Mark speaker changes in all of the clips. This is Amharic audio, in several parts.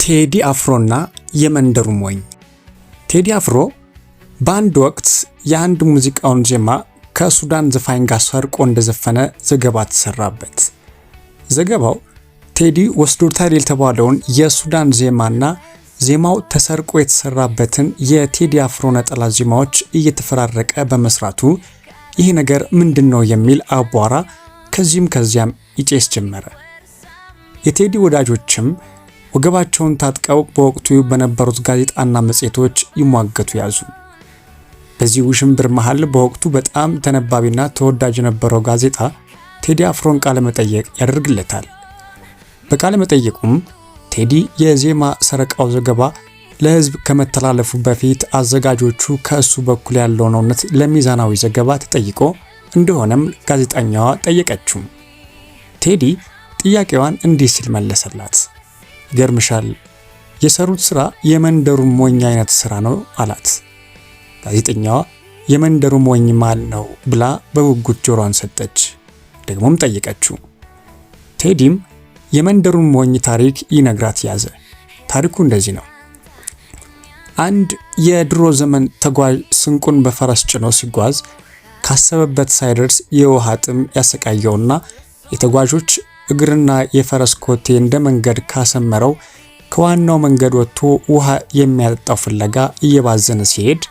Speaker 1: ቴዲ አፍሮና የመንደሩ ሞኝ። ቴዲ አፍሮ በአንድ ወቅት የአንድ ሙዚቃውን ዜማ ከሱዳን ዘፋኝ ጋር ሰርቆ እንደዘፈነ ዘገባ ተሰራበት። ዘገባው ቴዲ ወስዶታል የተባለውን የሱዳን ዜማና ዜማው ተሰርቆ የተሰራበትን የቴዲ አፍሮ ነጠላ ዜማዎች እየተፈራረቀ በመስራቱ ይህ ነገር ምንድነው የሚል አቧራ ከዚህም ከዚያም ይጨስ ጀመረ። የቴዲ ወዳጆችም ወገባቸውን ታጥቀው በወቅቱ በነበሩት ጋዜጣና መጽሔቶች ይሟገቱ ያዙ። በዚህ ውሽንብር መሃል በወቅቱ በጣም ተነባቢና ተወዳጅ የነበረው ጋዜጣ ቴዲ አፍሮን ቃለ መጠይቅ ያደርግለታል። በቃለ መጠይቁም ቴዲ የዜማ ሰረቃው ዘገባ ለሕዝብ ከመተላለፉ በፊት አዘጋጆቹ ከእሱ በኩል ያለውን እውነት ለሚዛናዊ ዘገባ ተጠይቆ እንደሆነም ጋዜጠኛዋ ጠየቀችው። ቴዲ ጥያቄዋን እንዲህ ሲል መለሰላት። ይገርምሻል፣ የሰሩት ስራ የመንደሩ ሞኝ አይነት ስራ ነው አላት። ጋዜጠኛዋ የመንደሩ ሞኝ ማን ነው ብላ በጉጉት ጆሮዋን ሰጠች። ደግሞም ጠየቀችው። ቴዲም የመንደሩን ሞኝ ታሪክ ይነግራት ያዘ። ታሪኩ እንደዚህ ነው። አንድ የድሮ ዘመን ተጓዥ ስንቁን በፈረስ ጭኖ ሲጓዝ ካሰበበት ሳይደርስ የውሃ ጥም ያሰቃየውና የተጓዦች እግርና የፈረስ ኮቴ እንደ መንገድ ካሰመረው ከዋናው መንገድ ወጥቶ ውሃ የሚያጠጣው ፍለጋ እየባዘነ ሲሄድ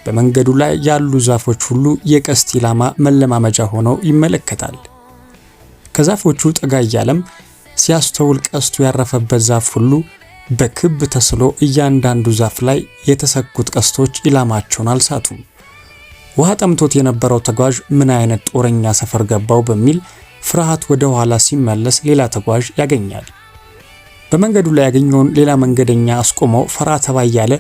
Speaker 1: በመንገዱ ላይ ያሉ ዛፎች ሁሉ የቀስት ኢላማ መለማመጃ ሆነው ይመለከታል። ከዛፎቹ ጠጋ እያለም ሲያስተውል ቀስቱ ያረፈበት ዛፍ ሁሉ በክብ ተስሎ እያንዳንዱ ዛፍ ላይ የተሰኩት ቀስቶች ኢላማቸውን አልሳቱም። ውሃ ጠምቶት የነበረው ተጓዥ ምን አይነት ጦረኛ ሰፈር ገባው በሚል ፍርሃት ወደ ኋላ ሲመለስ ሌላ ተጓዥ ያገኛል። በመንገዱ ላይ ያገኘውን ሌላ መንገደኛ አስቆመው ፈራ ተባ እያለ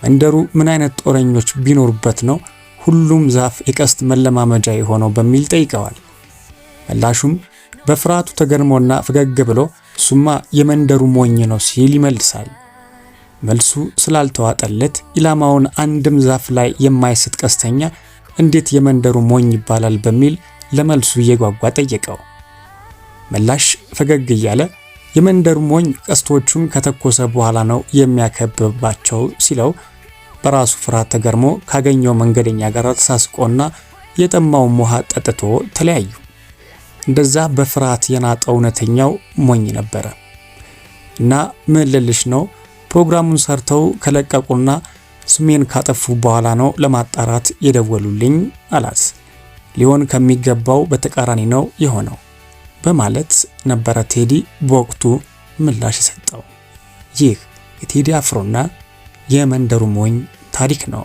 Speaker 1: መንደሩ ምን አይነት ጦረኞች ቢኖሩበት ነው ሁሉም ዛፍ የቀስት መለማመጃ የሆነው በሚል ጠይቀዋል። ምላሹም በፍርሃቱ ተገርሞና ፈገግ ብሎ እሱማ የመንደሩ ሞኝ ነው ሲል ይመልሳል። መልሱ ስላልተዋጠለት ኢላማውን አንድም ዛፍ ላይ የማይስት ቀስተኛ እንዴት የመንደሩ ሞኝ ይባላል በሚል ለመልሱ እየጓጓ ጠየቀው። ምላሽ ፈገግ እያለ የመንደሩ ሞኝ ቀስቶቹን ከተኮሰ በኋላ ነው የሚያከብባቸው ሲለው በራሱ ፍርሃት ተገርሞ ካገኘው መንገደኛ ጋር ተሳስቆና የጠማውን ውሃ ጠጥቶ ተለያዩ። እንደዛ በፍርሃት የናጠው እውነተኛው ሞኝ ነበረ እና ምን ልልሽ ነው ፕሮግራሙን ሰርተው ከለቀቁና ስሜን ካጠፉ በኋላ ነው ለማጣራት የደወሉልኝ አላት። ሊሆን ከሚገባው በተቃራኒ ነው የሆነው በማለት ነበረ ቴዲ በወቅቱ ምላሽ የሰጠው። ይህ የቴዲ አፍሮና የመንደሩ ሞኝ ታሪክ ነው።